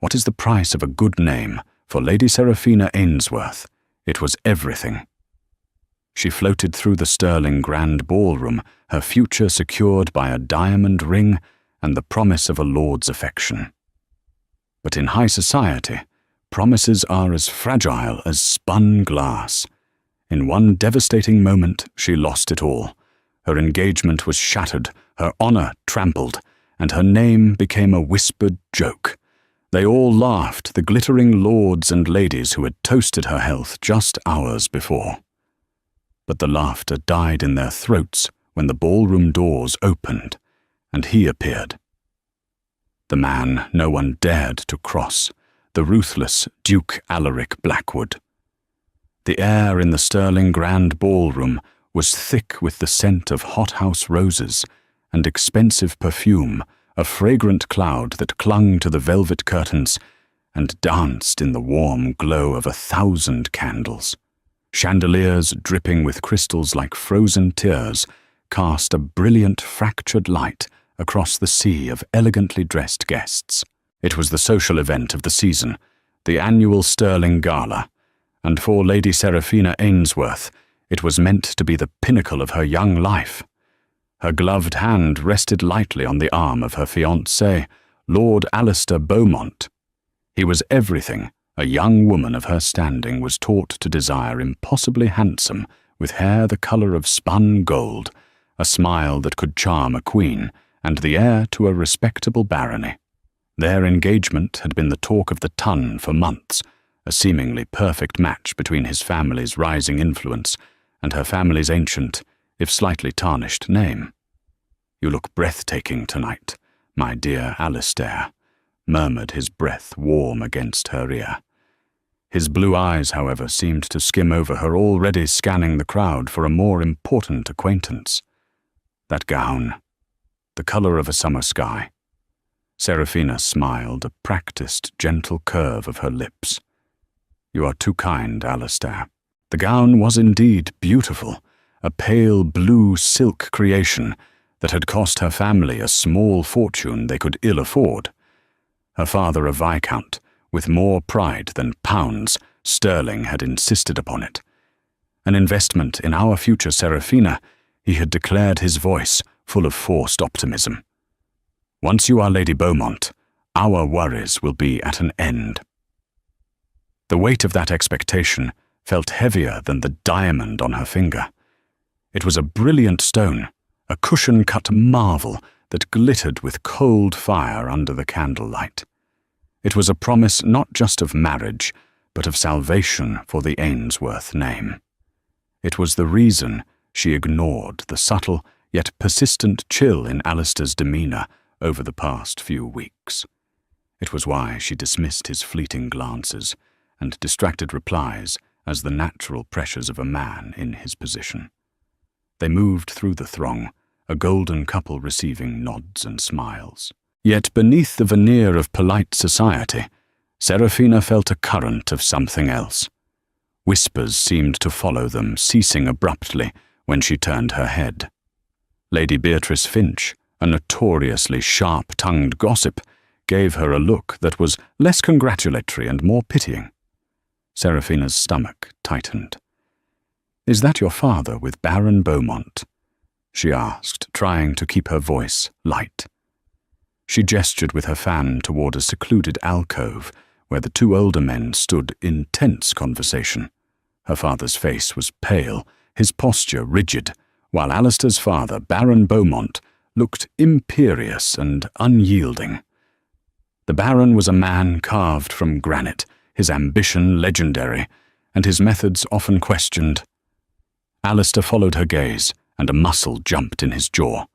What is the price of a good name? For Lady Seraphina Ainsworth, it was everything. She floated through the sterling grand ballroom, her future secured by a diamond ring and the promise of a lord's affection. But in high society, promises are as fragile as spun glass. In one devastating moment, she lost it all. Her engagement was shattered, her honor trampled, and her name became a whispered joke. They all laughed, the glittering lords and ladies who had toasted her health just hours before. But the laughter died in their throats when the ballroom doors opened, and he appeared. The man no one dared to cross, the ruthless Duke Alaric Blackwood. The air in the sterling grand ballroom was thick with the scent of hothouse roses and expensive perfume, a fragrant cloud that clung to the velvet curtains and danced in the warm glow of 1,000 candles. Chandeliers dripping with crystals like frozen tears cast a brilliant fractured light across the sea of elegantly dressed guests. It was the social event of the season, the annual Sterling Gala, and for Lady Seraphina Ainsworth, it was meant to be the pinnacle of her young life. Her gloved hand rested lightly on the arm of her fiancé, Lord Alistair Beaumont. He was everything a young woman of her standing was taught to desire: impossibly handsome, with hair the colour of spun gold, a smile that could charm a queen, and the heir to a respectable barony. Their engagement had been the talk of the ton for months, a seemingly perfect match between his family's rising influence and her family's ancient, if slightly tarnished, name. "You look breathtaking tonight, my dear Alistair," murmured his breath warm against her ear. His blue eyes, however, seemed to skim over her, already scanning the crowd for a more important acquaintance. That gown, the colour of a summer sky. Seraphina smiled, a practised, gentle curve of her lips. "You are too kind, Alistair." The gown was indeed beautiful, a pale blue silk creation that had cost her family a small fortune they could ill afford. Her father a viscount, with more pride than pounds, sterling, had insisted upon it. An investment in our future Seraphina, he had declared, his voice full of forced optimism. "Once you are Lady Beaumont, our worries will be at an end." The weight of that expectation felt heavier than the diamond on her finger. It was a brilliant stone, a cushion-cut marvel that glittered with cold fire under the candlelight. It was a promise not just of marriage, but of salvation for the Ainsworth name. It was the reason she ignored the subtle yet persistent chill in Alistair's demeanour over the past few weeks. It was why she dismissed his fleeting glances and distracted replies as the natural pressures of a man in his position. They moved through the throng, a golden couple receiving nods and smiles. Yet beneath the veneer of polite society, Seraphina felt a current of something else. Whispers seemed to follow them, ceasing abruptly when she turned her head. Lady Beatrice Finch, a notoriously sharp-tongued gossip, gave her a look that was less congratulatory and more pitying. Seraphina's stomach tightened. "Is that your father with Baron Beaumont?" she asked, trying to keep her voice light. She gestured with her fan toward a secluded alcove where the two older men stood in tense conversation. Her father's face was pale, his posture rigid, while Alistair's father, Baron Beaumont, looked imperious and unyielding. The Baron was a man carved from granite, his ambition legendary, and his methods often questioned. Alistair followed her gaze, and a muscle jumped in his jaw.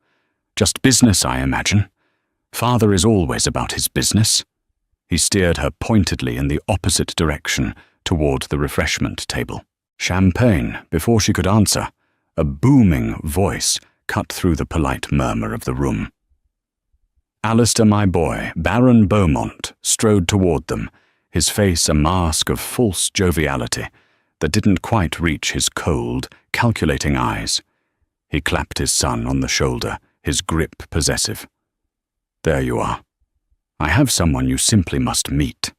"Just business, I imagine. Father is always about his business." He steered her pointedly in the opposite direction toward the refreshment table. "Champagne," before she could answer. A booming voice cut through the polite murmur of the room. Alistair, my boy, Baron Beaumont, strode toward them, his face a mask of false joviality that didn't quite reach his cold, calculating eyes. He clapped his son on the shoulder, his grip possessive. "There you are. I have someone you simply must meet."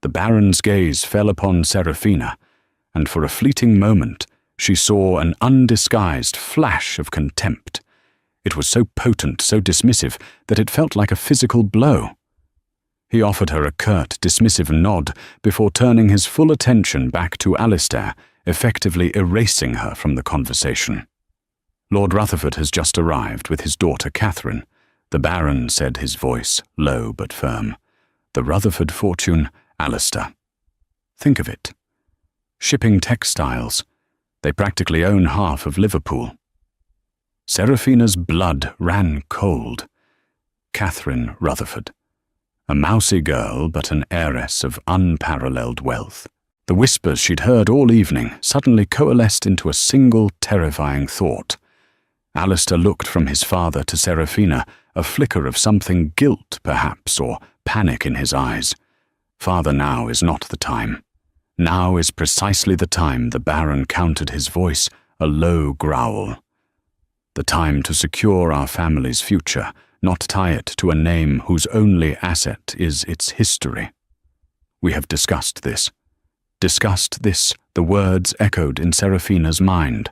The Baron's gaze fell upon Seraphina, and for a fleeting moment she saw an undisguised flash of contempt. It was so potent, so dismissive, that it felt like a physical blow. He offered her a curt, dismissive nod before turning his full attention back to Alistair, effectively erasing her from the conversation. "Lord Rutherford has just arrived with his daughter Catherine," the Baron said, his voice low but firm. "The Rutherford fortune, Alistair. Think of it. Shipping textiles. They practically own half of Liverpool." Seraphina's blood ran cold. Catherine Rutherford. A mousy girl, but an heiress of unparalleled wealth. The whispers she'd heard all evening suddenly coalesced into a single terrifying thought. Alistair looked from his father to Seraphina, a flicker of something guilt, perhaps, or panic in his eyes. "Father, now is not the time. Now is precisely the time," the Baron countered, his voice a low growl. "The time to secure our family's future, not tie it to a name whose only asset is its history. We have discussed this. Discussed this," the words echoed in Seraphina's mind.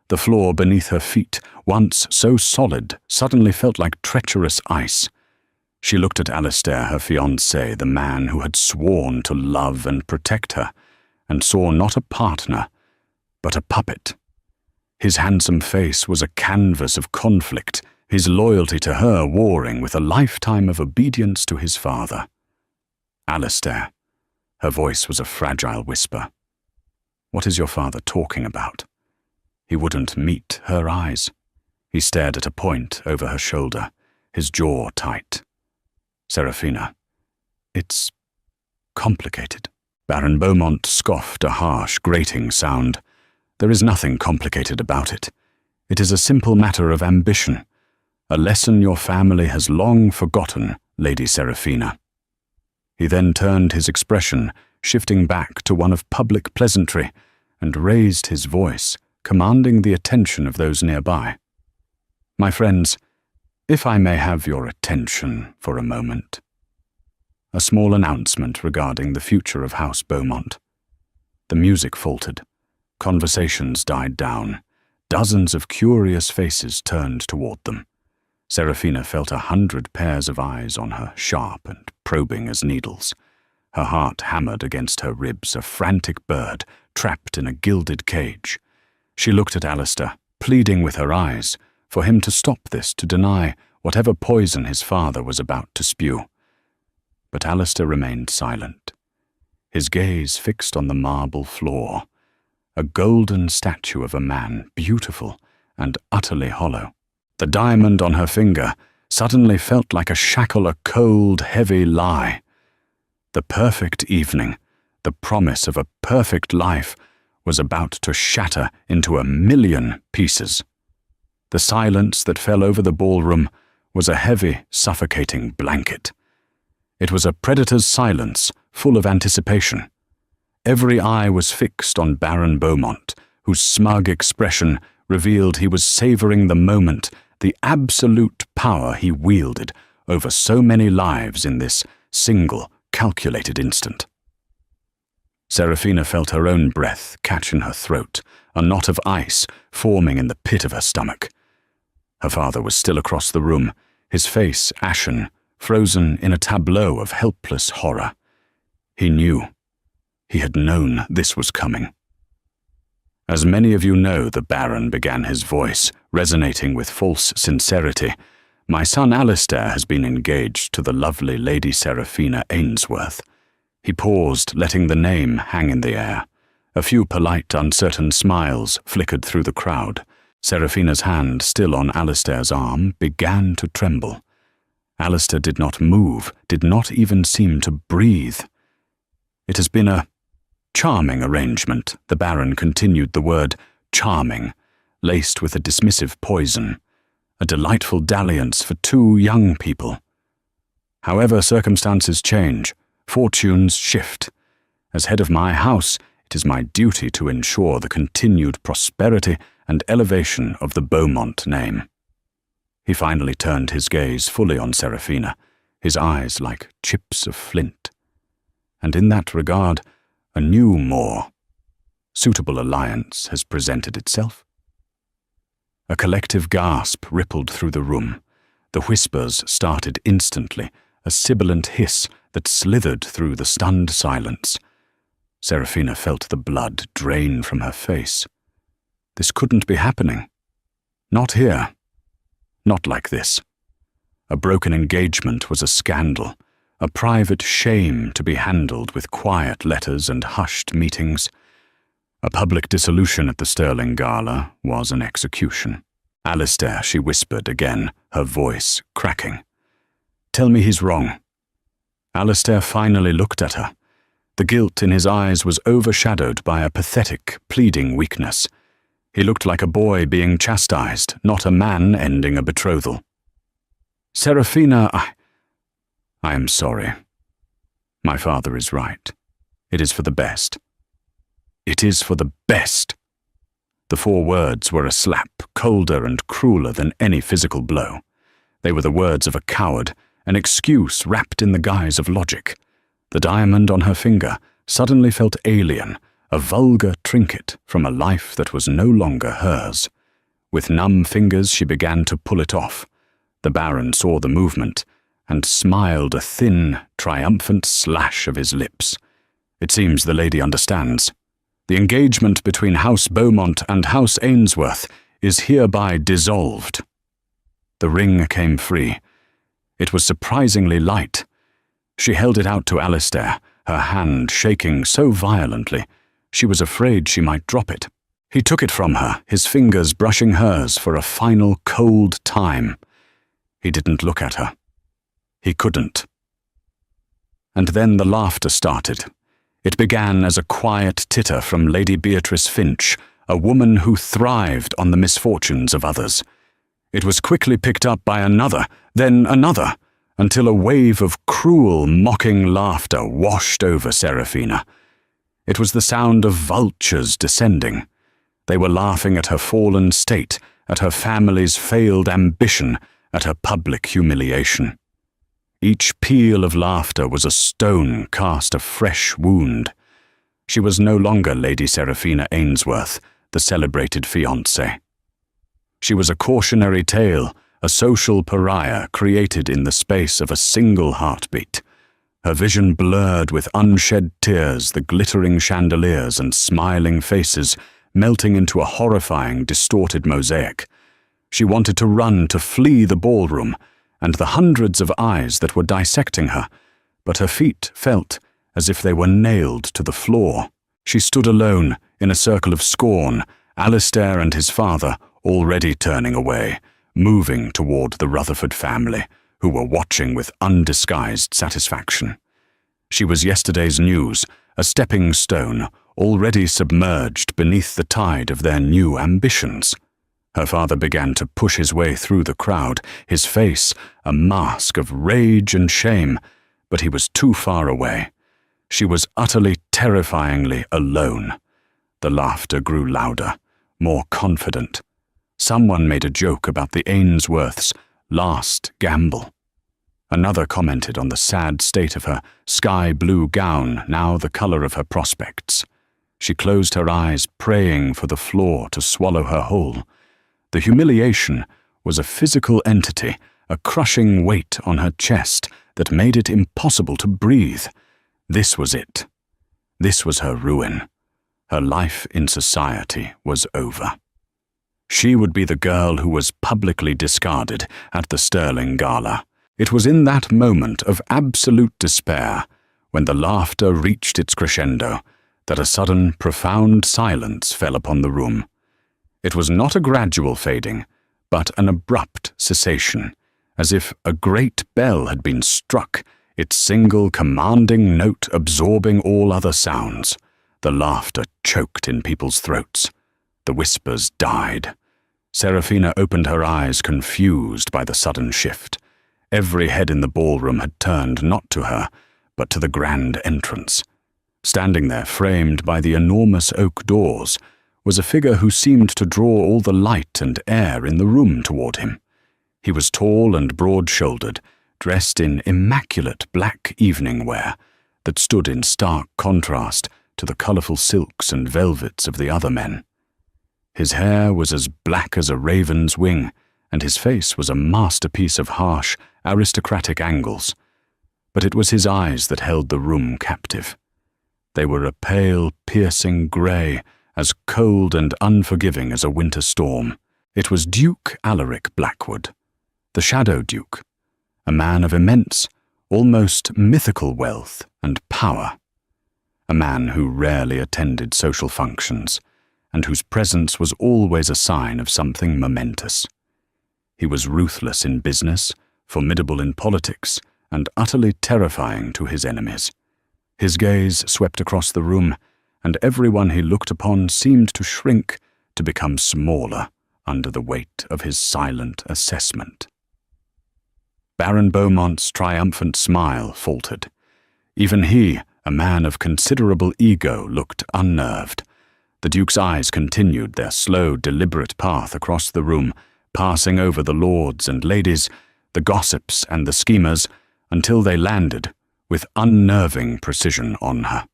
The floor beneath her feet, once so solid, suddenly felt like treacherous ice. She looked at Alistair, her fiancé, the man who had sworn to love and protect her, and saw not a partner, but a puppet. His handsome face was a canvas of conflict, his loyalty to her warring with a lifetime of obedience to his father. "Alistair," her voice was a fragile whisper. "What is your father talking about?" He wouldn't meet her eyes. He stared at a point over her shoulder, his jaw tight. "Seraphina, it's complicated." Baron Beaumont scoffed a harsh, grating sound. "There is nothing complicated about it. It is a simple matter of ambition, a lesson your family has long forgotten, Lady Seraphina." He then turned his expression, shifting back to one of public pleasantry, and raised his voice, commanding the attention of those nearby. "My friends, if I may have your attention for a moment." A small announcement regarding the future of House Beaumont. The music faltered. Conversations died down. Dozens of curious faces turned toward them. Seraphina felt 100 pairs of eyes on her, sharp and probing as needles. Her heart hammered against her ribs, a frantic bird trapped in a gilded cage. She looked at Alistair, pleading with her eyes for him to stop this, to deny whatever poison his father was about to spew. But Alistair remained silent, his gaze fixed on the marble floor, a golden statue of a man, beautiful and utterly hollow. The diamond on her finger suddenly felt like a shackle, a cold, heavy lie. The perfect evening, the promise of a perfect life, was about to shatter into 1,000,000 pieces. The silence that fell over the ballroom was a heavy, suffocating blanket. It was a predator's silence, full of anticipation. Every eye was fixed on Baron Beaumont, whose smug expression revealed he was savoring the moment, the absolute power he wielded over so many lives in this single, calculated instant. Seraphina felt her own breath catch in her throat, a knot of ice forming in the pit of her stomach. Her father was still across the room, his face ashen, frozen in a tableau of helpless horror. He knew. He had known this was coming. "As many of you know," the Baron began, his voice resonating with false sincerity, "my son Alistair has been engaged to the lovely Lady Seraphina Ainsworth." He paused, letting the name hang in the air. A few polite, uncertain smiles flickered through the crowd. Seraphina's hand, still on Alistair's arm, began to tremble. Alistair did not move, did not even seem to breathe. "It has been a charming arrangement," the Baron continued, the word charming, laced with a dismissive poison. "A delightful dalliance for two young people. However, circumstances change. Fortunes shift. As head of my house, it is my duty to ensure the continued prosperity and elevation of the Beaumont name." He finally turned his gaze fully on Seraphina, his eyes like chips of flint. And in that regard, a new, more suitable alliance has presented itself. A collective gasp rippled through the room. The whispers started instantly, a sibilant hiss that slithered through the stunned silence. Serafina felt the blood drain from her face. This couldn't be happening. Not here. Not like this. A broken engagement was a scandal, a private shame to be handled with quiet letters and hushed meetings. A public dissolution at the Sterling Gala was an execution. "Alistair," she whispered again, her voice cracking. "Tell me he's wrong." Alistair finally looked at her. The guilt in his eyes was overshadowed by a pathetic, pleading weakness. He looked like a boy being chastised, not a man ending a betrothal. "Serafina, I am sorry. My father is right. It is for the best." "It is for the best." The 4 words were a slap, colder and crueler than any physical blow. They were the words of a coward, an excuse wrapped in the guise of logic. The diamond on her finger suddenly felt alien, a vulgar trinket from a life that was no longer hers. With numb fingers she began to pull it off. The Baron saw the movement and smiled a thin, triumphant slash of his lips. "It seems the lady understands. The engagement between House Beaumont and House Ainsworth is hereby dissolved." The ring came free. It was surprisingly light. She held it out to Alistair, her hand shaking so violently she was afraid she might drop it. He took it from her, his fingers brushing hers for a final cold time. He didn't look at her. He couldn't. And then the laughter started. It began as a quiet titter from Lady Beatrice Finch, a woman who thrived on the misfortunes of others. It was quickly picked up by another, then another, until a wave of cruel, mocking laughter washed over Serafina. It was the sound of vultures descending. They were laughing at her fallen state, at her family's failed ambition, at her public humiliation. Each peal of laughter was a stone cast a fresh wound. She was no longer Lady Serafina Ainsworth, the celebrated fiancée. She was a cautionary tale, a social pariah created in the space of a single heartbeat. Her vision blurred with unshed tears, the glittering chandeliers and smiling faces melting into a horrifying, distorted mosaic. She wanted to run, to flee the ballroom, and the hundreds of eyes that were dissecting her, but her feet felt as if they were nailed to the floor. She stood alone in a circle of scorn, Alistair and his father already turning away, moving toward the Rutherford family, who were watching with undisguised satisfaction. She was yesterday's news, a stepping stone, already submerged beneath the tide of their new ambitions. Her father began to push his way through the crowd, his face a mask of rage and shame, but he was too far away. She was utterly, terrifyingly alone. The laughter grew louder, more confident. Someone made a joke about the Ainsworths' last gamble. Another commented on the sad state of her sky-blue gown, now the color of her prospects. She closed her eyes, praying for the floor to swallow her whole. The humiliation was a physical entity, a crushing weight on her chest that made it impossible to breathe. This was it. This was her ruin. Her life in society was over. She would be the girl who was publicly discarded at the Sterling Gala. It was in that moment of absolute despair, when the laughter reached its crescendo, that a sudden, profound silence fell upon the room. It was not a gradual fading, but an abrupt cessation, as if a great bell had been struck, its single commanding note absorbing all other sounds. The laughter choked in people's throats. The whispers died. Serafina opened her eyes, confused by the sudden shift. Every head in the ballroom had turned not to her, but to the grand entrance. Standing there, framed by the enormous oak doors, was a figure who seemed to draw all the light and air in the room toward him. He was tall and broad-shouldered, dressed in immaculate black evening wear that stood in stark contrast to the colourful silks and velvets of the other men. His hair was as black as a raven's wing, and his face was a masterpiece of harsh, aristocratic angles. But it was his eyes that held the room captive. They were a pale, piercing grey, as cold and unforgiving as a winter storm. It was Duke Alaric Blackwood, the Shadow Duke, a man of immense, almost mythical wealth and power. A man who rarely attended social functions, and whose presence was always a sign of something momentous. He was ruthless in business, formidable in politics, and utterly terrifying to his enemies. His gaze swept across the room, and everyone he looked upon seemed to shrink, to become smaller under the weight of his silent assessment. Baron Beaumont's triumphant smile faltered. Even he, a man of considerable ego, looked unnerved. The Duke's eyes continued their slow, deliberate path across the room, passing over the lords and ladies, the gossips and the schemers, until they landed, with unnerving precision, on her.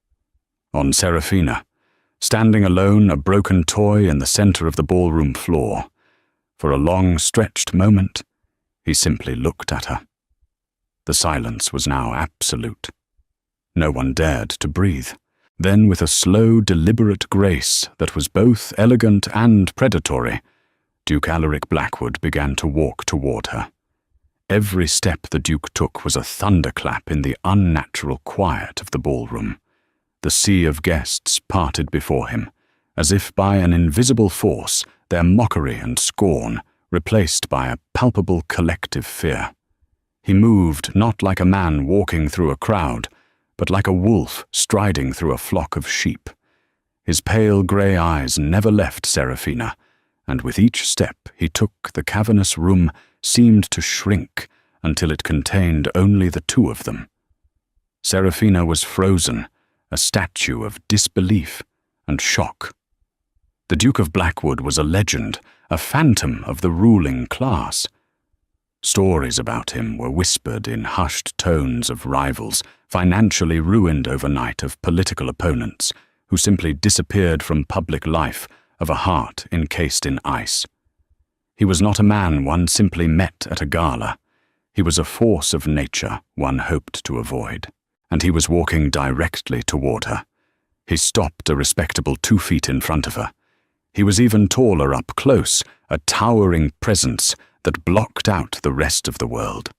On Seraphina, standing alone, a broken toy in the center of the ballroom floor. For a long, stretched moment, he simply looked at her. The silence was now absolute. No one dared to breathe. Then, with a slow, deliberate grace that was both elegant and predatory, Duke Alaric Blackwood began to walk toward her. Every step the Duke took was a thunderclap in the unnatural quiet of the ballroom. The sea of guests parted before him, as if by an invisible force, their mockery and scorn replaced by a palpable collective fear. He moved not like a man walking through a crowd, but like a wolf striding through a flock of sheep. His pale grey eyes never left Seraphina, and with each step he took, the cavernous room seemed to shrink until it contained only the two of them. Seraphina was frozen, a statue of disbelief and shock. The Duke of Blackwood was a legend, a phantom of the ruling class. Stories about him were whispered in hushed tones of rivals, financially ruined overnight, of political opponents who simply disappeared from public life, of a heart encased in ice. He was not a man one simply met at a gala. He was a force of nature one hoped to avoid. And he was walking directly toward her. He stopped a respectable 2 feet in front of her. He was even taller up close, a towering presence that blocked out the rest of the world.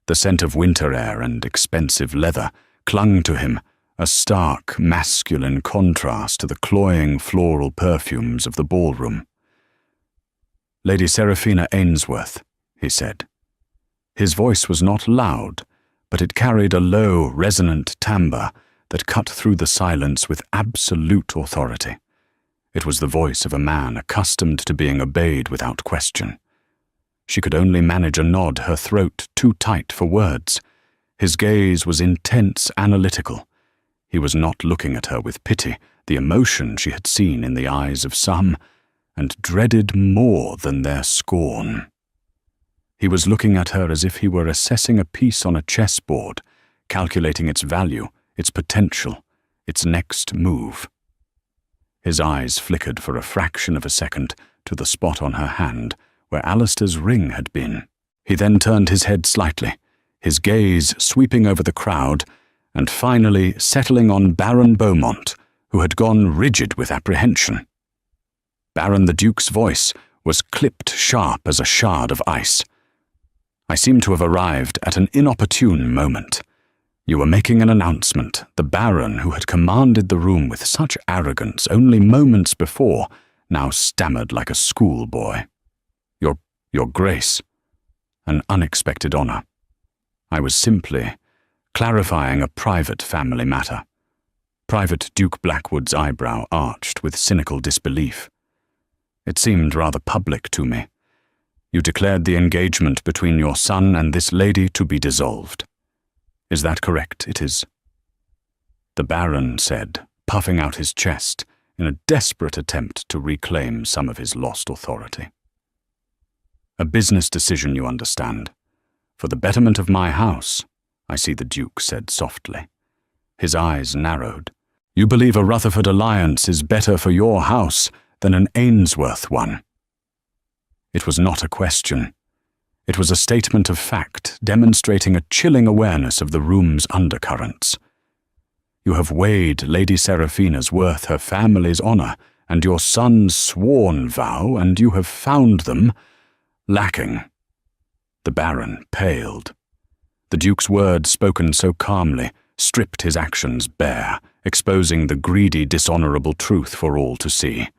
The scent of winter air and expensive leather clung to him, a stark, masculine contrast to the cloying floral perfumes of the ballroom. "Lady Seraphina Ainsworth," he said. His voice was not loud, but it carried a low, resonant timbre that cut through the silence with absolute authority. It was the voice of a man accustomed to being obeyed without question. She could only manage a nod, her throat too tight for words. His gaze was intense, analytical. He was not looking at her with pity, the emotion she had seen in the eyes of some, and dreaded more than their scorn. He was looking at her as if he were assessing a piece on a chessboard, calculating its value, its potential, its next move. His eyes flickered for a fraction of a second to the spot on her hand where Alistair's ring had been. He then turned his head slightly, his gaze sweeping over the crowd, and finally settling on Baron Beaumont, who had gone rigid with apprehension. Baron the Duke's voice was clipped sharp as a shard of ice. "I seem to have arrived at an inopportune moment. You were making an announcement." The Baron, who had commanded the room with such arrogance only moments before, now stammered like a schoolboy. Your Grace, an unexpected honor. I was simply clarifying a private family matter." Private Duke Blackwood's eyebrow arched with cynical disbelief. "It seemed rather public to me. You declared the engagement between your son and this lady to be dissolved. Is that correct?" "It is," the Baron said, puffing out his chest in a desperate attempt to reclaim some of his lost authority. "A business decision, you understand. For the betterment of my house, I see the Duke said softly. His eyes narrowed. You believe a Rutherford alliance is better for your house than an Ainsworth one. It was not a question. It was a statement of fact, demonstrating a chilling awareness of the room's undercurrents. You have weighed Lady Seraphina's worth, her family's honor, and your son's sworn vow, and you have found them lacking. The Baron paled. The Duke's words, spoken so calmly, stripped his actions bare, exposing the greedy, dishonorable truth for all to see.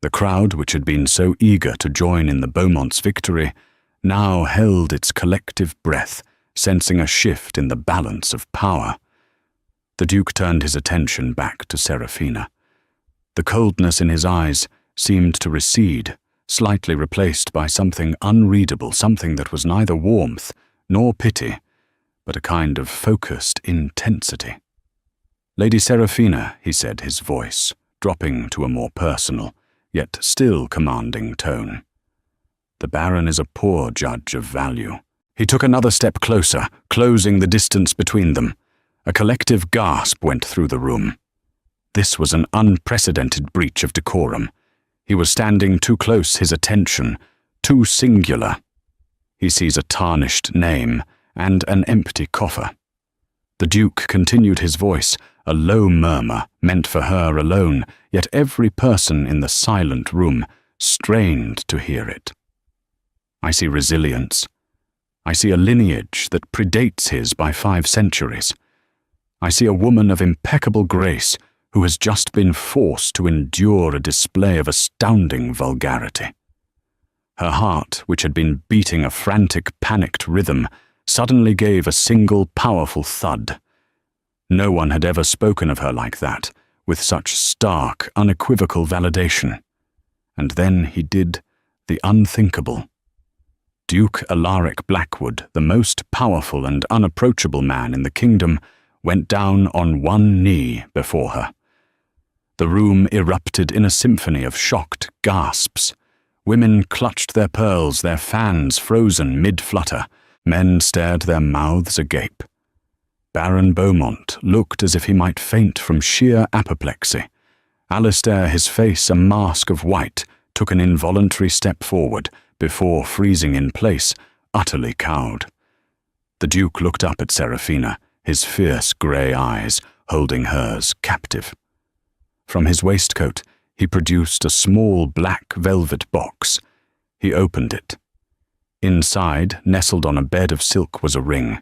The crowd, which had been so eager to join in the Beaumonts' victory, now held its collective breath, sensing a shift in the balance of power. The Duke turned his attention back to Seraphina. The coldness in his eyes seemed to recede, slightly replaced by something unreadable, something that was neither warmth nor pity, but a kind of focused intensity. Lady Seraphina, he said, his voice dropping to a more personal, yet still commanding tone. The Baron is a poor judge of value. He took another step closer, closing the distance between them. A collective gasp went through the room. This was an unprecedented breach of decorum. He was standing too close, his attention too singular. He sees a tarnished name and an empty coffer. The Duke continued his voice, a low murmur meant for her alone, yet every person in the silent room strained to hear it. I see resilience. I see a lineage that predates his by 5 centuries. I see a woman of impeccable grace who has just been forced to endure a display of astounding vulgarity. Her heart, which had been beating a frantic, panicked rhythm, suddenly gave a single powerful thud. No one had ever spoken of her like that, with such stark, unequivocal validation. And then he did the unthinkable. Duke Alaric Blackwood, the most powerful and unapproachable man in the kingdom, went down on one knee before her. The room erupted in a symphony of shocked gasps. Women clutched their pearls, their fans frozen mid-flutter. Men stared their mouths agape. Baron Beaumont looked as if he might faint from sheer apoplexy. Alistair, his face a mask of white, took an involuntary step forward before freezing in place, utterly cowed. The Duke looked up at Seraphina, his fierce grey eyes holding hers captive. From his waistcoat, he produced a small black velvet box. He opened it. Inside, nestled on a bed of silk, was a ring.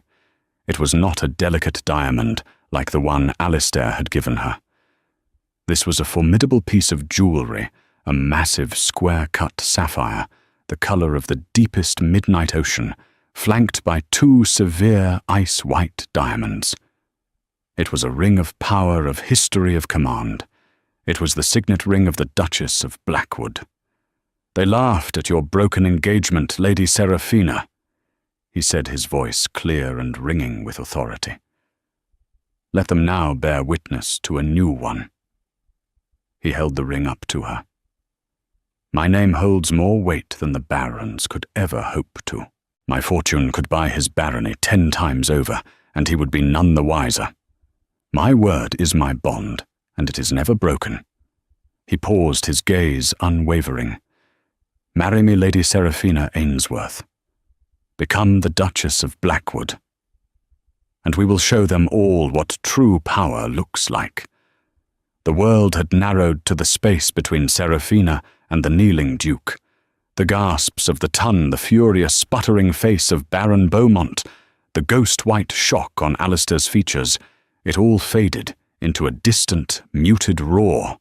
It was not a delicate diamond like the one Alistair had given her. This was a formidable piece of jewellery, a massive square-cut sapphire, the colour of the deepest midnight ocean, flanked by 2 severe ice-white diamonds. It was a ring of power, of history, of command. It was the signet ring of the Duchess of Blackwood. They laughed at your broken engagement, Lady Seraphina, he said, his voice clear and ringing with authority. Let them now bear witness to a new one. He held the ring up to her. My name holds more weight than the Baron's could ever hope to. My fortune could buy his barony 10 times over, and he would be none the wiser. My word is my bond, and it is never broken. He paused, his gaze unwavering. Marry me, Lady Seraphina Ainsworth. Become the Duchess of Blackwood. And we will show them all what true power looks like. The world had narrowed to the space between Seraphina and the kneeling Duke. The gasps of the ton, the furious, sputtering face of Baron Beaumont, the ghost-white shock on Alistair's features, it all faded into a distant, muted roar.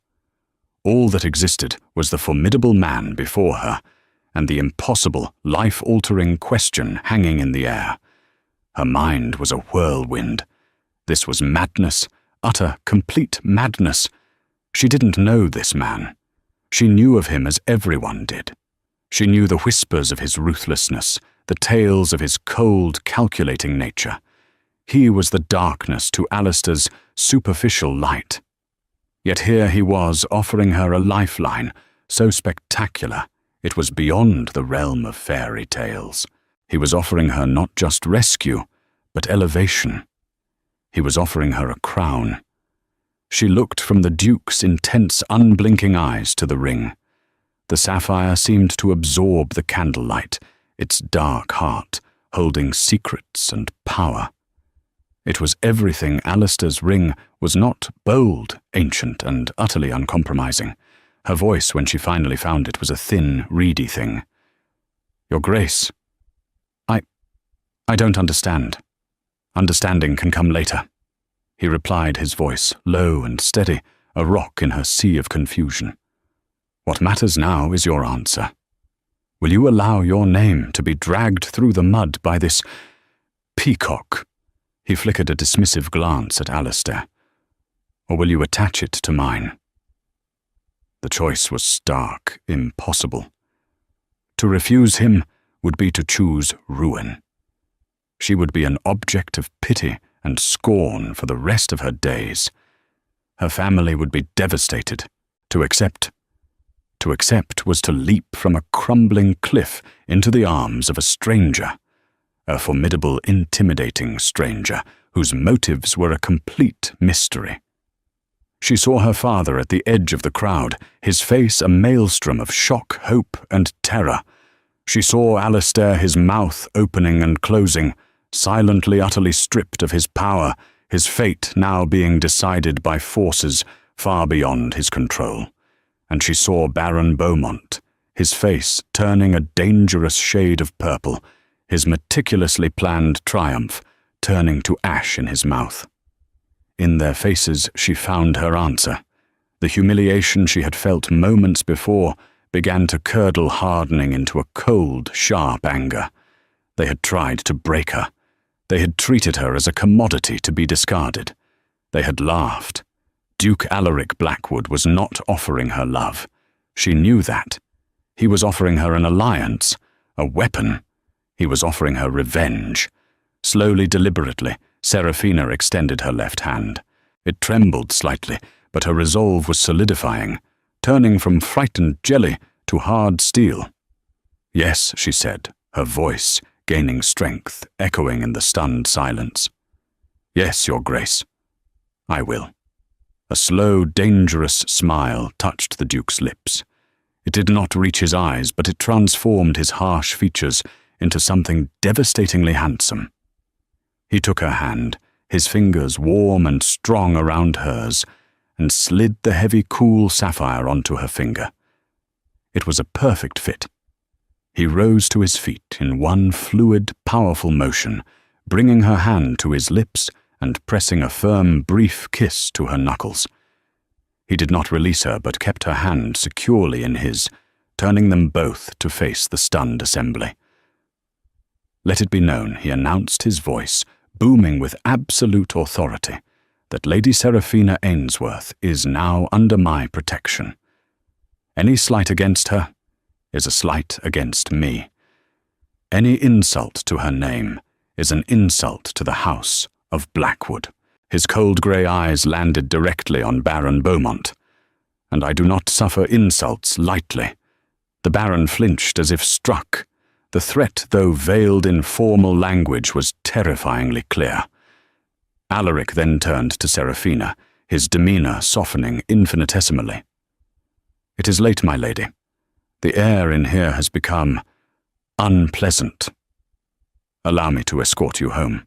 All that existed was the formidable man before her, and the impossible, life-altering question hanging in the air. Her mind was a whirlwind. This was madness, utter, complete madness. She didn't know this man. She knew of him as everyone did. She knew the whispers of his ruthlessness, the tales of his cold, calculating nature. He was the darkness to Alistair's superficial light. Yet here he was, offering her a lifeline, so spectacular it was beyond the realm of fairy tales. He was offering her not just rescue, but elevation. He was offering her a crown. She looked from the Duke's intense, unblinking eyes to the ring. The sapphire seemed to absorb the candlelight, its dark heart holding secrets and power. It was everything Alistair's ring was not: bold, ancient, and utterly uncompromising. Her voice, when she finally found it, was a thin, reedy thing. "Your Grace, I don't understand. Understanding can come later," he replied, his voice low and steady, a rock in her sea of confusion. "What matters now is your answer. Will you allow your name to be dragged through the mud by this peacock?" He flickered a dismissive glance at Alistair. "Or will you attach it to mine?" The choice was stark, impossible. To refuse him would be to choose ruin. She would be an object of pity and scorn for the rest of her days. Her family would be devastated. To accept was to leap from a crumbling cliff into the arms of a stranger, a formidable, intimidating stranger whose motives were a complete mystery. She saw her father at the edge of the crowd, his face a maelstrom of shock, hope, and terror. She saw Alistair, his mouth opening and closing, silently, utterly stripped of his power, his fate now being decided by forces far beyond his control. And she saw Baron Beaumont, his face turning a dangerous shade of purple, his meticulously planned triumph turning to ash in his mouth. In their faces she found her answer. The humiliation she had felt moments before began to curdle, hardening into a cold, sharp anger. They had tried to break her. They had treated her as a commodity to be discarded. They had laughed. Duke Alaric Blackwood was not offering her love. She knew that. He was offering her an alliance, a weapon. He was offering her revenge. Slowly, deliberately, Seraphina extended her left hand. It trembled slightly, but her resolve was solidifying, turning from frightened jelly to hard steel. "Yes," she said, her voice gaining strength, echoing in the stunned silence. "Yes, Your Grace. I will." A slow, dangerous smile touched the Duke's lips. It did not reach his eyes, but it transformed his harsh features into something devastatingly handsome. He took her hand, his fingers warm and strong around hers, and slid the heavy, cool sapphire onto her finger. It was a perfect fit. He rose to his feet in one fluid, powerful motion, bringing her hand to his lips and pressing a firm, brief kiss to her knuckles. He did not release her, but kept her hand securely in his, turning them both to face the stunned assembly. "Let it be known," he announced, his voice booming with absolute authority, "that Lady Seraphina Ainsworth is now under my protection. Any slight against her is a slight against me. Any insult to her name is an insult to the house of Blackwood." His cold grey eyes landed directly on Baron Beaumont. "And I do not suffer insults lightly." The Baron flinched as if struck. The threat, though veiled in formal language, was terrifyingly clear. Alaric then turned to Seraphina, his demeanour softening infinitesimally. "It is late, my lady. The air in here has become unpleasant. Allow me to escort you home."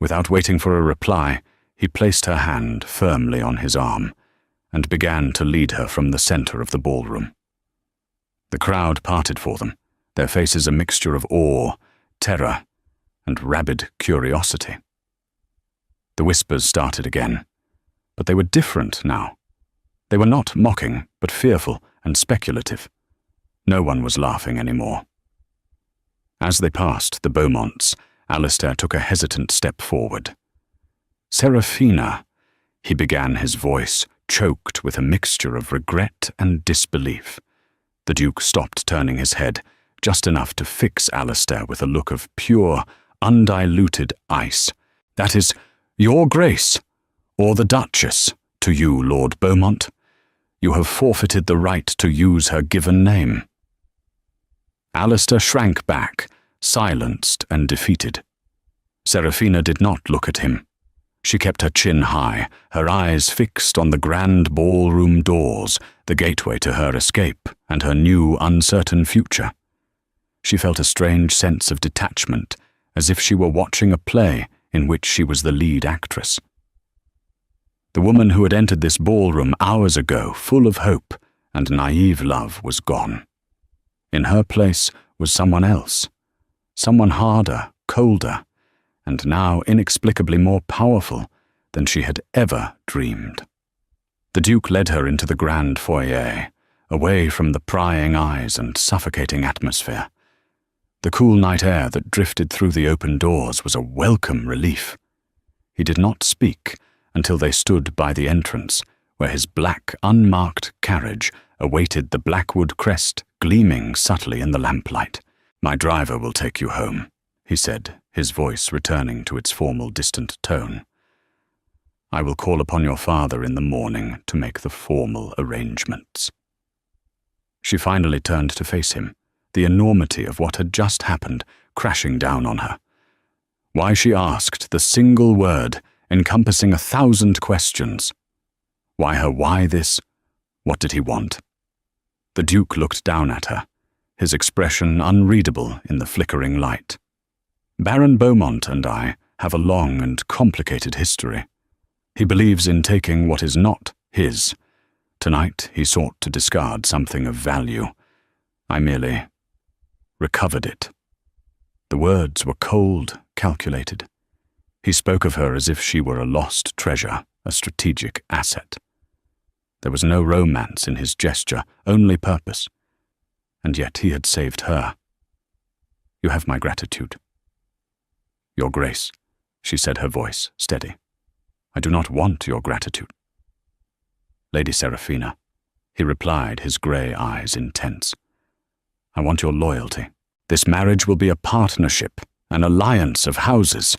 Without waiting for a reply, he placed her hand firmly on his arm and began to lead her from the centre of the ballroom. The crowd parted for them, their faces a mixture of awe, terror, and rabid curiosity. The whispers started again, but they were different now. They were not mocking, but fearful and speculative. No one was laughing anymore. As they passed the Beaumonts, Alistair took a hesitant step forward. "Seraphina," he began, his voice choked with a mixture of regret and disbelief. The Duke stopped, turning his head, just enough to fix Alistair with a look of pure, undiluted ice. "That is, Your Grace, or the Duchess, to you, Lord Beaumont. You have forfeited the right to use her given name." Alistair shrank back, silenced and defeated. Serafina did not look at him. She kept her chin high, her eyes fixed on the grand ballroom doors, the gateway to her escape and her new uncertain future. She felt a strange sense of detachment, as if she were watching a play in which she was the lead actress. The woman who had entered this ballroom hours ago, full of hope and naive love, was gone. In her place was someone else, someone harder, colder, and now inexplicably more powerful than she had ever dreamed. The Duke led her into the grand foyer, away from the prying eyes and suffocating atmosphere. The cool night air that drifted through the open doors was a welcome relief. He did not speak until they stood by the entrance, where his black, unmarked carriage awaited the Blackwood crest gleaming subtly in the lamplight. "My driver will take you home," he said, his voice returning to its formal, distant tone. "I will call upon your father in the morning to make the formal arrangements." She finally turned to face him, the enormity of what had just happened crashing down on her. Why, she asked, the single word encompassing 1,000 questions. Why her why this? What did he want? The Duke looked down at her, his expression unreadable in the flickering light. "Baron Beaumont and I have a long and complicated history. He believes in taking what is not his. Tonight he sought to discard something of value. I merely recovered it." The words were cold, calculated. He spoke of her as if she were a lost treasure, a strategic asset. There was no romance in his gesture, only purpose. And yet he had saved her. "You have my gratitude." "Your Grace," she said, her voice steady. "I do not want your gratitude." "Lady Serafina," he replied, his grey eyes intense. "I want your loyalty. This marriage will be a partnership, an alliance of houses.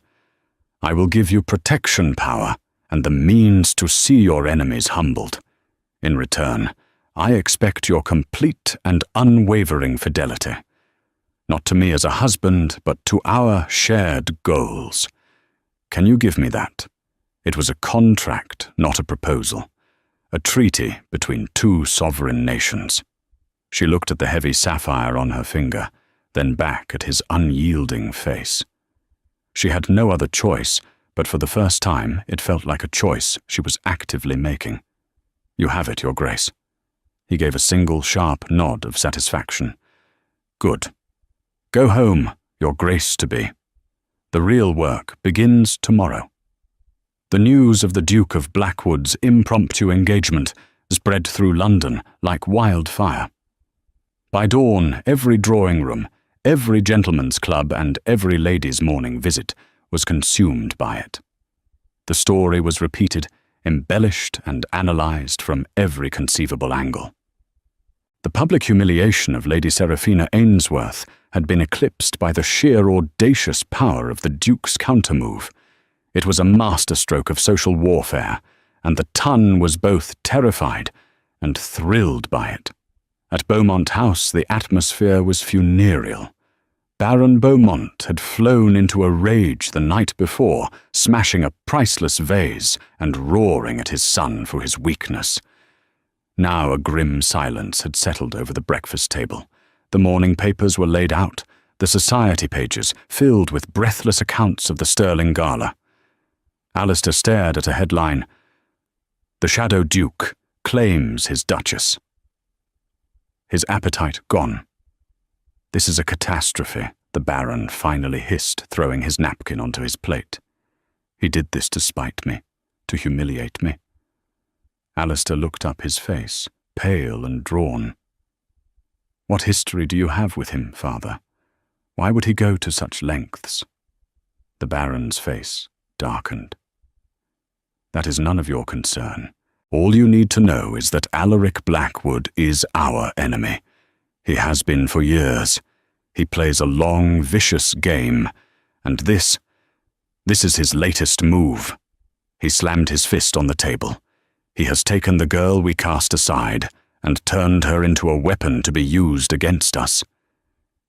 I will give you protection power and the means to see your enemies humbled. In return, I expect your complete and unwavering fidelity. Not to me as a husband, but to our shared goals. Can you give me that? It was a contract, not a proposal. A treaty between two sovereign nations." She looked at the heavy sapphire on her finger, then back at his unyielding face. She had no other choice, but for the first time it felt like a choice she was actively making. "You have it, Your Grace." He gave a single sharp nod of satisfaction. "Good. Go home, Your Grace-to-be. The real work begins tomorrow." The news of the Duke of Blackwood's impromptu engagement spread through London like wildfire. By dawn, every drawing room, every gentleman's club, and every lady's morning visit was consumed by it. The story was repeated, embellished and analysed from every conceivable angle. The public humiliation of Lady Serafina Ainsworth had been eclipsed by the sheer audacious power of the Duke's countermove. It was a masterstroke of social warfare, and the ton was both terrified and thrilled by it. At Beaumont House, the atmosphere was funereal. Baron Beaumont had flown into a rage the night before, smashing a priceless vase and roaring at his son for his weakness. Now a grim silence had settled over the breakfast table. The morning papers were laid out, the society pages filled with breathless accounts of the Sterling Gala. Alistair stared at a headline, "The Shadow Duke claims his Duchess." His appetite gone. "This is a catastrophe," the Baron finally hissed, throwing his napkin onto his plate. "He did this to spite me, to humiliate me." Alistair looked up, his face pale and drawn. "What history do you have with him, father? Why would he go to such lengths?" The Baron's face darkened. "That is none of your concern. All you need to know is that Alaric Blackwood is our enemy. He has been for years. He plays a long, vicious game, and this is his latest move." He slammed his fist on the table. "He has taken the girl we cast aside and turned her into a weapon to be used against us."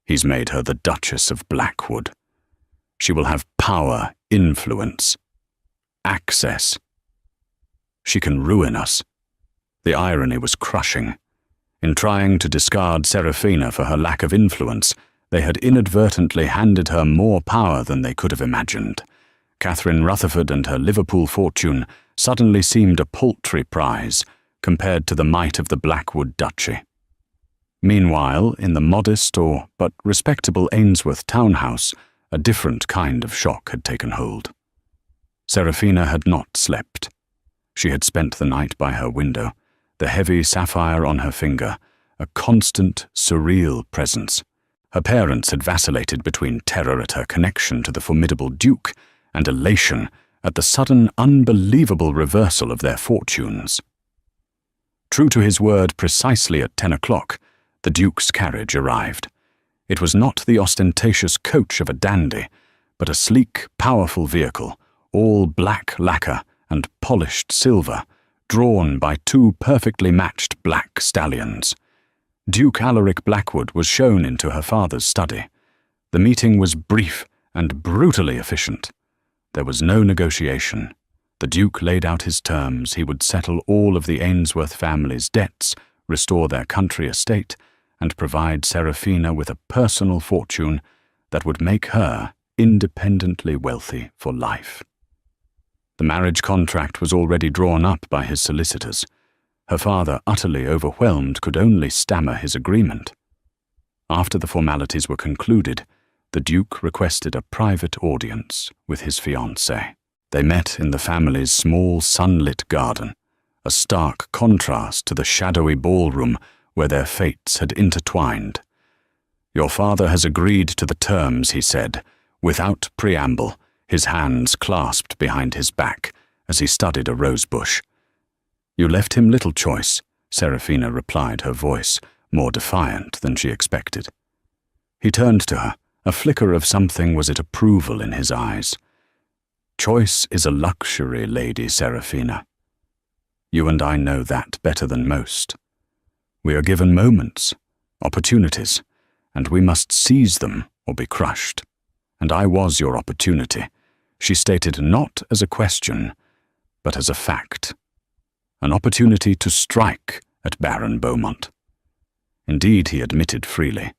He's made her the Duchess of Blackwood. She will have power, influence, access. She can ruin us. The irony was crushing. In trying to discard Serafina for her lack of influence, they had inadvertently handed her more power than they could have imagined. Catherine Rutherford and her Liverpool fortune suddenly seemed a paltry prize compared to the might of the Blackwood Duchy. Meanwhile, in the modest but respectable Ainsworth townhouse, a different kind of shock had taken hold. Serafina had not slept. She had spent the night by her window, the heavy sapphire on her finger, a constant, surreal presence. Her parents had vacillated between terror at her connection to the formidable Duke and elation at the sudden, unbelievable reversal of their fortunes. True to his word, precisely at 10 o'clock, the Duke's carriage arrived. It was not the ostentatious coach of a dandy, but a sleek, powerful vehicle, all black lacquer and polished silver, drawn by two perfectly matched black stallions. Duke Alaric Blackwood was shown into her father's study. The meeting was brief and brutally efficient. There was no negotiation. The Duke laid out his terms. He would settle all of the Ainsworth family's debts, restore their country estate, and provide Serafina with a personal fortune that would make her independently wealthy for life. The marriage contract was already drawn up by his solicitors. Her father, utterly overwhelmed, could only stammer his agreement. After the formalities were concluded, the Duke requested a private audience with his fiancée. They met in the family's small sunlit garden, a stark contrast to the shadowy ballroom where their fates had intertwined. "Your father has agreed to the terms," he said, without preamble, his hands clasped behind his back as he studied a rosebush. "You left him little choice," Serafina replied, her voice more defiant than she expected. He turned to her. A flicker of something, was it approval, in his eyes. "Choice is a luxury, Lady Serafina. You and I know that better than most. We are given moments, opportunities, and we must seize them or be crushed. And I was your opportunity," she stated, not as a question, but as a fact. An opportunity to strike at Baron Beaumont. Indeed, he admitted freely.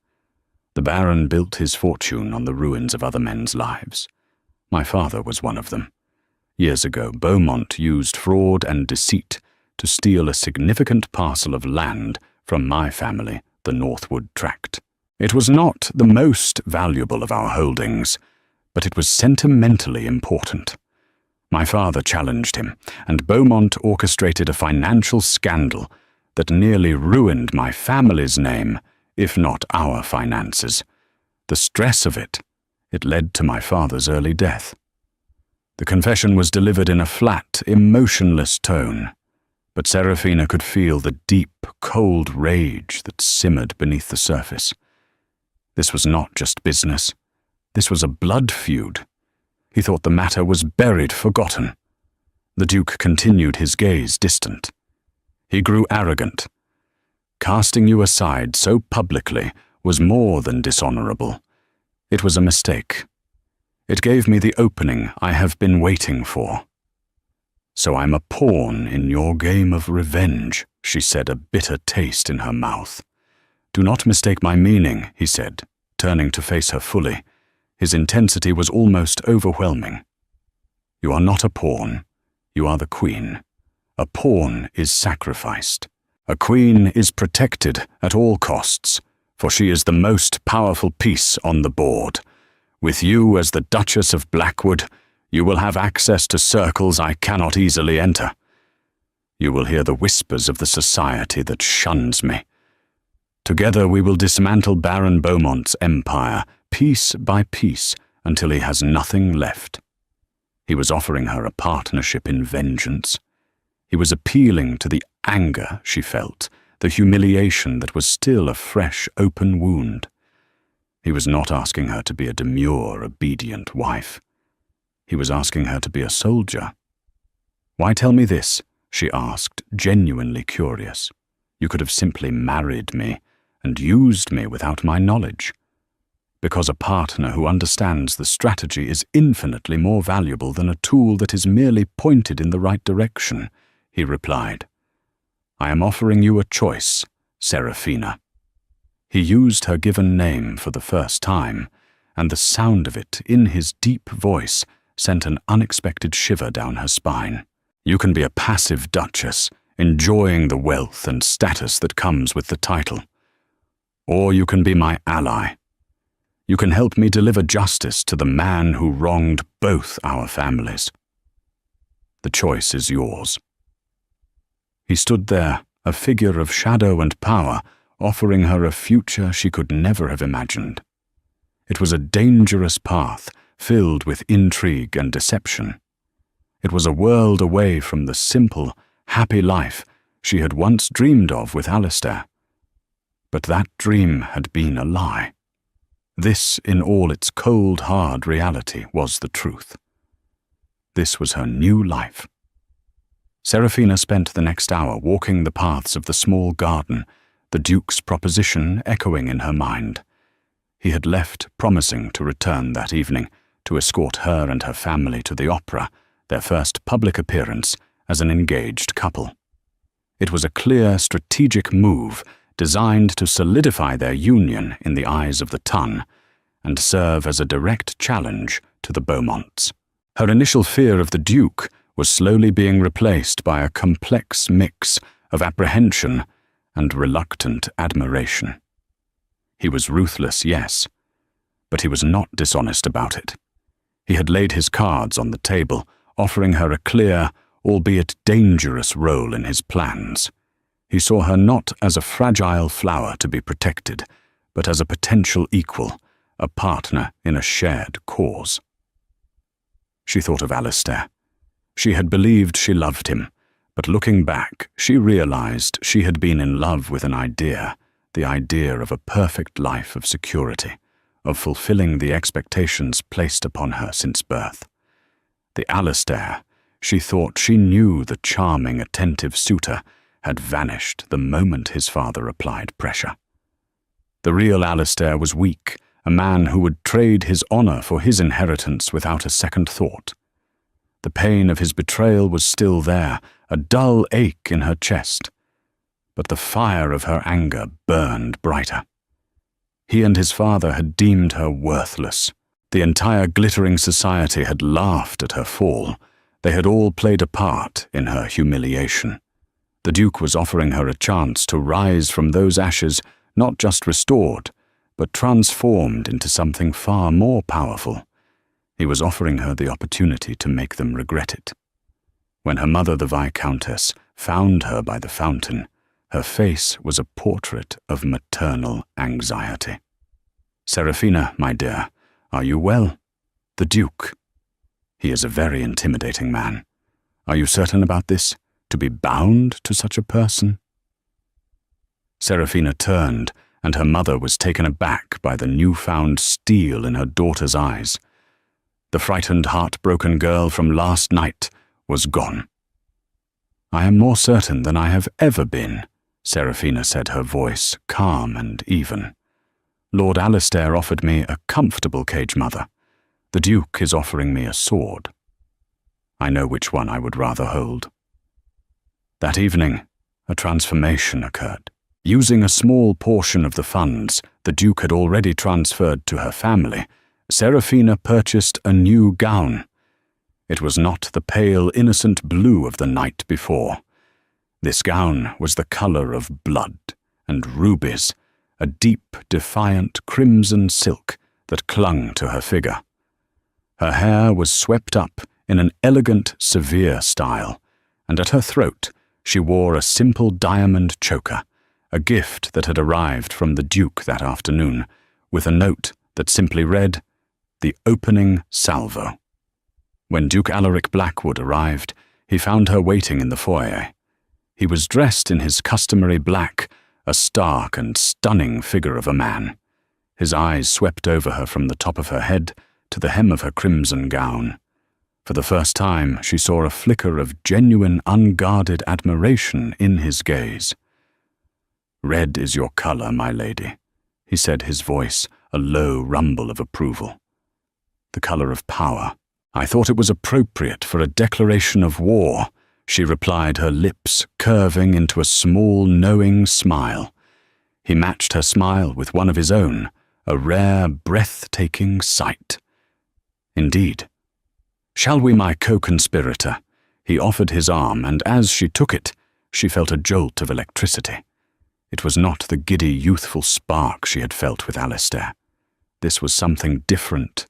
The Baron built his fortune on the ruins of other men's lives. My father was one of them. Years ago, Beaumont used fraud and deceit to steal a significant parcel of land from my family, the Northwood Tract. It was not the most valuable of our holdings, but it was sentimentally important. My father challenged him, and Beaumont orchestrated a financial scandal that nearly ruined my family's name, if not our finances. The stress of it led to my father's early death. The confession was delivered in a flat, emotionless tone, but Serafina could feel the deep, cold rage that simmered beneath the surface. This was not just business. This was a blood feud. He thought the matter was buried, forgotten. The Duke continued, his gaze distant. He grew arrogant. "Casting you aside so publicly was more than dishonorable. It was a mistake. It gave me the opening I have been waiting for. So I'm a pawn in your game of revenge," she said, a bitter taste in her mouth. "Do not mistake my meaning," he said, turning to face her fully. His intensity was almost overwhelming. "You are not a pawn. You are the queen. A pawn is sacrificed. A queen is protected at all costs, for she is the most powerful piece on the board. With you as the Duchess of Blackwood, you will have access to circles I cannot easily enter. You will hear the whispers of the society that shuns me. Together we will dismantle Baron Beaumont's empire, piece by piece, until he has nothing left." He was offering her a partnership in vengeance. He was appealing to the anger she felt, the humiliation that was still a fresh, open wound. He was not asking her to be a demure, obedient wife. He was asking her to be a soldier. "Why tell me this?" she asked, genuinely curious. "You could have simply married me and used me without my knowledge. Because a partner who understands the strategy is infinitely more valuable than a tool that is merely pointed in the right direction, he replied. I am offering you a choice, Seraphina. He used her given name for the first time, and the sound of it in his deep voice sent an unexpected shiver down her spine. You can be a passive duchess, enjoying the wealth and status that comes with the title. Or you can be my ally. You can help me deliver justice to the man who wronged both our families. The choice is yours. He stood there, a figure of shadow and power, offering her a future she could never have imagined. It was a dangerous path, filled with intrigue and deception. It was a world away from the simple, happy life she had once dreamed of with Alistair. But that dream had been a lie. This, in all its cold, hard reality, was the truth. This was her new life. Seraphina spent the next hour walking the paths of the small garden, the Duke's proposition echoing in her mind. He had left, promising to return that evening to escort her and her family to the opera, their first public appearance as an engaged couple. It was a clear, strategic move designed to solidify their union in the eyes of the ton and serve as a direct challenge to the Beaumonts. Her initial fear of the Duke was slowly being replaced by a complex mix of apprehension and reluctant admiration. He was ruthless, yes, but he was not dishonest about it. He had laid his cards on the table, offering her a clear, albeit dangerous role in his plans. He saw her not as a fragile flower to be protected, but as a potential equal, a partner in a shared cause. She thought of Alistair. She had believed she loved him, but looking back, she realized she had been in love with an idea, the idea of a perfect life of security, of fulfilling the expectations placed upon her since birth. The Alistair, she thought she knew the charming, attentive suitor, had vanished the moment his father applied pressure. The real Alistair was weak, a man who would trade his honor for his inheritance without a second thought. The pain of his betrayal was still there, a dull ache in her chest, but the fire of her anger burned brighter. He and his father had deemed her worthless. The entire glittering society had laughed at her fall. They had all played a part in her humiliation. The Duke was offering her a chance to rise from those ashes, not just restored, but transformed into something far more powerful. He was offering her the opportunity to make them regret it. When her mother, the Viscountess, found her by the fountain, her face was a portrait of maternal anxiety. "Seraphina, my dear, are you well?" "The Duke. He is a very intimidating man. Are you certain about this? To be bound to such a person?" Seraphina turned, and her mother was taken aback by the newfound steel in her daughter's eyes. The frightened, heartbroken girl from last night was gone. "I am more certain than I have ever been," Seraphina said, her voice calm and even. "Lord Alistair offered me a comfortable cage, mother. The Duke is offering me a sword. I know which one I would rather hold." That evening, a transformation occurred. Using a small portion of the funds the Duke had already transferred to her family, Seraphina purchased a new gown. It was not the pale, innocent blue of the night before. This gown was the color of blood and rubies, a deep, defiant crimson silk that clung to her figure. Her hair was swept up in an elegant, severe style, and at her throat she wore a simple diamond choker, a gift that had arrived from the Duke that afternoon, with a note that simply read, "The opening salvo." When Duke Alaric Blackwood arrived, he found her waiting in the foyer. He was dressed in his customary black, a stark and stunning figure of a man. His eyes swept over her from the top of her head to the hem of her crimson gown. For the first time, she saw a flicker of genuine, unguarded admiration in his gaze. "Red is your color, my lady," he said, his voice a low rumble of approval. The color of power. I thought it was appropriate for a declaration of war, she replied, her lips curving into a small, knowing smile. He matched her smile with one of his own, a rare, breathtaking sight. Indeed. Shall we, my co-conspirator? He offered his arm, and as she took it, she felt a jolt of electricity. It was not the giddy, youthful spark she had felt with Alistair. This was something different,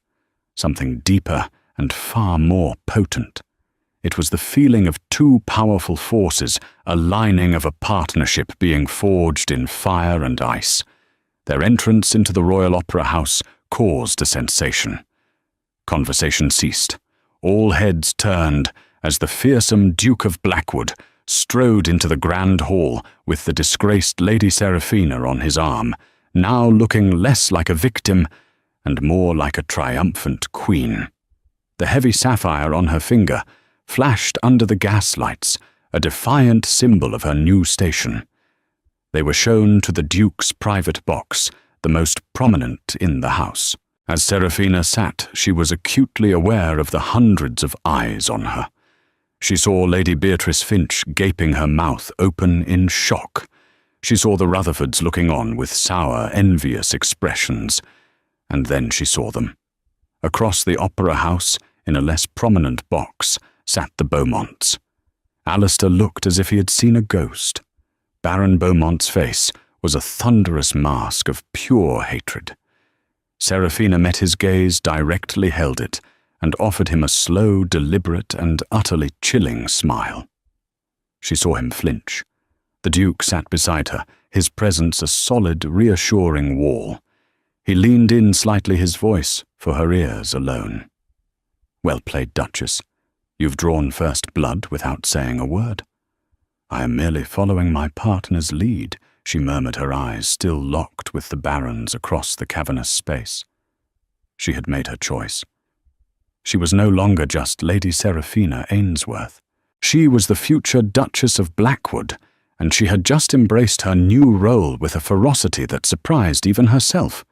something deeper and far more potent. It was the feeling of two powerful forces, a lining of a partnership being forged in fire and ice. Their entrance into the Royal Opera House caused a sensation. Conversation ceased. All heads turned as the fearsome Duke of Blackwood strode into the grand hall with the disgraced Lady Seraphina on his arm, now looking less like a victim and more like a triumphant queen. The heavy sapphire on her finger flashed under the gaslights, a defiant symbol of her new station. They were shown to the Duke's private box, the most prominent in the house. As Seraphina sat, she was acutely aware of the hundreds of eyes on her. She saw Lady Beatrice Finch gaping her mouth open in shock. She saw the Rutherfords looking on with sour, envious expressions. And then she saw them. Across the opera house, in a less prominent box, sat the Beaumonts. Alistair looked as if he had seen a ghost. Baron Beaumont's face was a thunderous mask of pure hatred. Seraphina met his gaze, directly held it, and offered him a slow, deliberate, and utterly chilling smile. She saw him flinch. The Duke sat beside her, his presence a solid, reassuring wall. He leaned in slightly, his voice for her ears alone. "Well played, Duchess. You've drawn first blood without saying a word." "I am merely following my partner's lead," she murmured, her eyes still locked with the Baron's across the cavernous space. She had made her choice. She was no longer just Lady Seraphina Ainsworth. She was the future Duchess of Blackwood, and she had just embraced her new role with a ferocity that surprised even herself.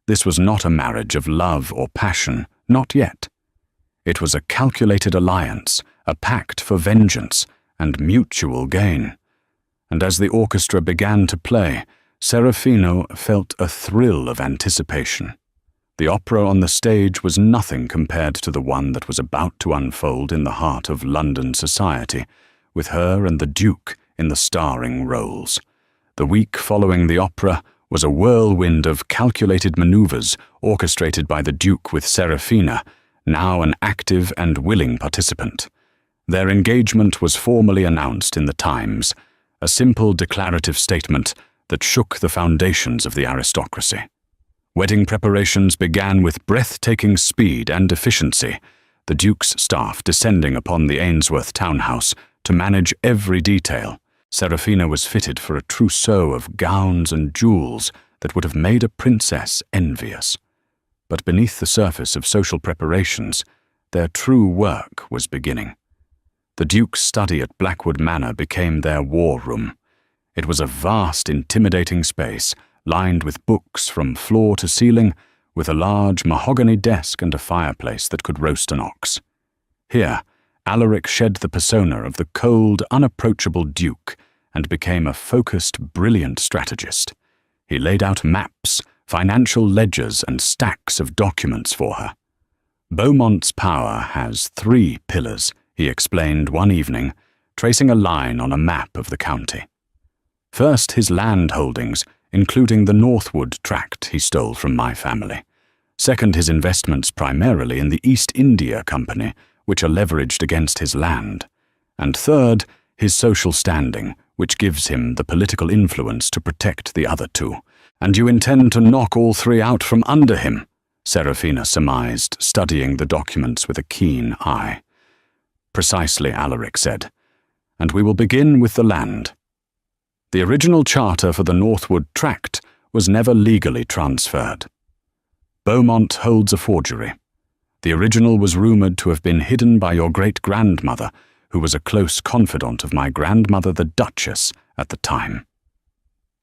This was not a marriage of love or passion, not yet. It was a calculated alliance, a pact for vengeance and mutual gain. And as the orchestra began to play, Seraphina felt a thrill of anticipation. The opera on the stage was nothing compared to the one that was about to unfold in the heart of London society, with her and the Duke in the starring roles. The week following the opera was a whirlwind of calculated maneuvers orchestrated by the Duke with Seraphina, now an active and willing participant. Their engagement was formally announced in the Times, a simple declarative statement that shook the foundations of the aristocracy. Wedding preparations began with breathtaking speed and efficiency, the Duke's staff descending upon the Ainsworth townhouse to manage every detail. Seraphina was fitted for a trousseau of gowns and jewels that would have made a princess envious. But beneath the surface of social preparations, their true work was beginning. The Duke's study at Blackwood Manor became their war room. It was a vast, intimidating space, lined with books from floor to ceiling, with a large mahogany desk and a fireplace that could roast an ox. Here, Alaric shed the persona of the cold, unapproachable Duke and became a focused, brilliant strategist. He laid out maps, financial ledgers, and stacks of documents for her. "Beaumont's power has 3 pillars," he explained one evening, tracing a line on a map of the county. "First, his land holdings, including the Northwood tract he stole from my family. Second, his investments primarily in the East India Company, which are leveraged against his land. And third, his social standing, which gives him the political influence to protect the other 2. And you intend to knock all 3 out from under him," Seraphina surmised, studying the documents with a keen eye. "Precisely," Alaric said. "And we will begin with the land. The original charter for the Northwood tract was never legally transferred. Beaumont holds a forgery. The original was rumoured to have been hidden by your great-grandmother, who was a close confidant of my grandmother the Duchess at the time.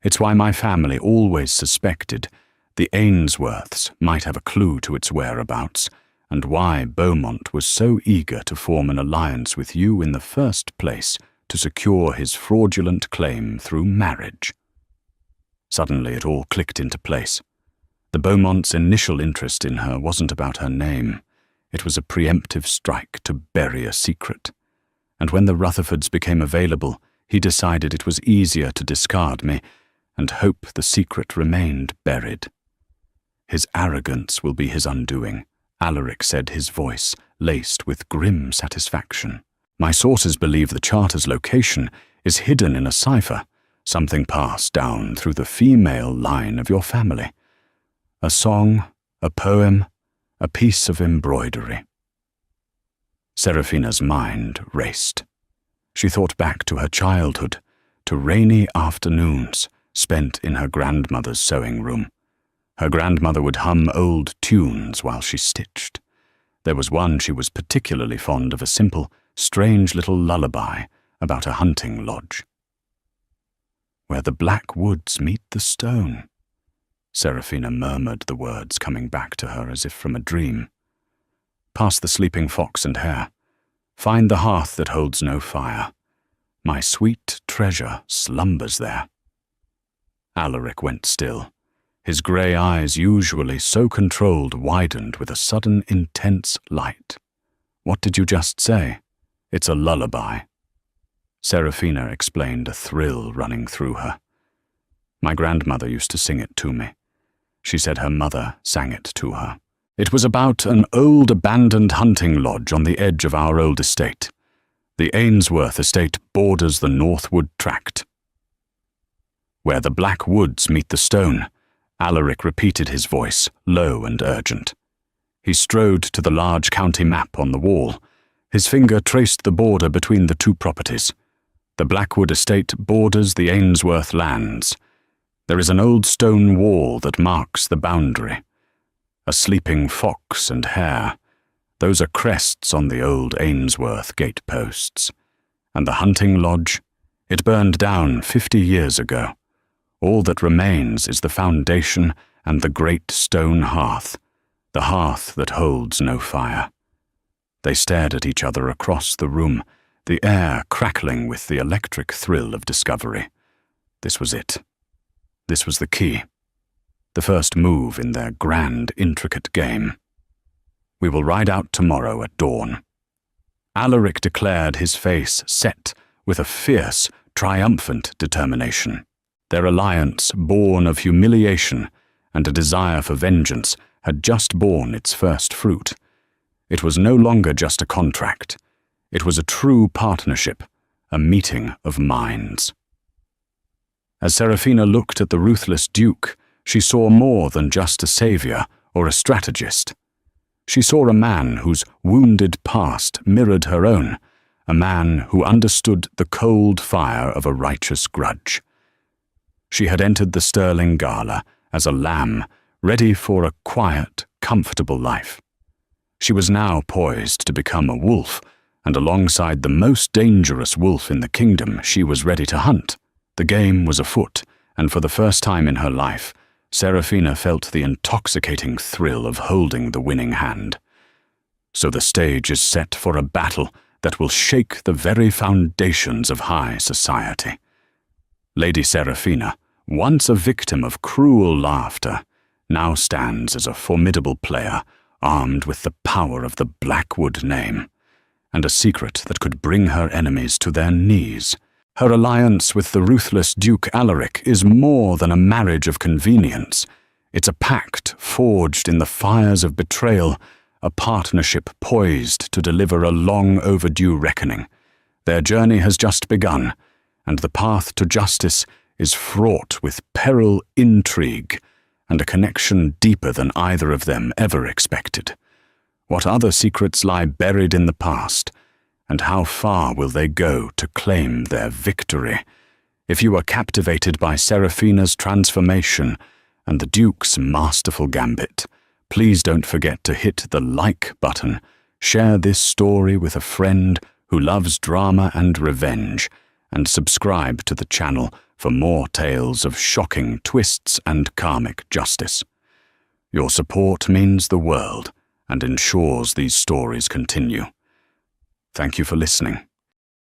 It's why my family always suspected The Ainsworths might have a clue to its whereabouts, and why Beaumont was so eager to form an alliance with you in the first place to secure his fraudulent claim through marriage. Suddenly it all clicked into place. The Beaumonts' initial interest in her wasn't about her name. It was a preemptive strike to bury a secret. And when the Rutherfords became available, he decided it was easier to discard me and hope the secret remained buried. His arrogance will be his undoing, Alaric said, his voice laced with grim satisfaction. My sources believe the charter's location is hidden in a cipher, something passed down through the female line of your family. A song, a poem, a piece of embroidery. Seraphina's mind raced. She thought back to her childhood, to rainy afternoons spent in her grandmother's sewing room. Her grandmother would hum old tunes while she stitched. There was one she was particularly fond of, a simple, strange little lullaby about a hunting lodge. Where the black woods meet the stone. Seraphina murmured the words coming back to her as if from a dream. Past the sleeping fox and hare. Find the hearth that holds no fire. My sweet treasure slumbers there. Alaric went still. His grey eyes, usually so controlled, widened with a sudden intense light. What did you just say? It's a lullaby. Seraphina explained, a thrill running through her. My grandmother used to sing it to me. She said her mother sang it to her. It was about an old abandoned hunting lodge on the edge of our old estate. The Ainsworth estate borders the Northwood tract. Where the black woods meet the stone, Alaric repeated, his voice low and urgent. He strode to the large county map on the wall. His finger traced the border between the two properties. The Blackwood estate borders the Ainsworth lands. There is an old stone wall that marks the boundary. A sleeping fox and hare. Those are crests on the old Ainsworth gateposts. And the hunting lodge? It burned down 50 years ago. All that remains is the foundation and the great stone hearth, the hearth that holds no fire. They stared at each other across the room, the air crackling with the electric thrill of discovery. This was it. This was the key. The first move in their grand, intricate game. We will ride out tomorrow at dawn. Alaric declared, his face set with a fierce, triumphant determination. Their alliance, born of humiliation and a desire for vengeance, had just borne its first fruit. It was no longer just a contract. It was a true partnership, a meeting of minds. As Seraphina looked at the ruthless Duke, she saw more than just a savior or a strategist. She saw a man whose wounded past mirrored her own, a man who understood the cold fire of a righteous grudge. She had entered the Sterling Gala as a lamb, ready for a quiet, comfortable life. She was now poised to become a wolf, and alongside the most dangerous wolf in the kingdom, she was ready to hunt. The game was afoot, and for the first time in her life, Seraphina felt the intoxicating thrill of holding the winning hand. So the stage is set for a battle that will shake the very foundations of high society. Lady Seraphina, once a victim of cruel laughter, now stands as a formidable player, armed with the power of the Blackwood name, and a secret that could bring her enemies to their knees. Her alliance with the ruthless Duke Alaric is more than a marriage of convenience. It's a pact forged in the fires of betrayal, a partnership poised to deliver a long-overdue reckoning. Their journey has just begun, and the path to justice is fraught with peril, intrigue, and a connection deeper than either of them ever expected. What other secrets lie buried in the past, and how far will they go to claim their victory? If you are captivated by Seraphina's transformation and the Duke's masterful gambit, please don't forget to hit the like button, share this story with a friend who loves drama and revenge, and subscribe to the channel for more tales of shocking twists and karmic justice. Your support means the world and ensures these stories continue. Thank you for listening.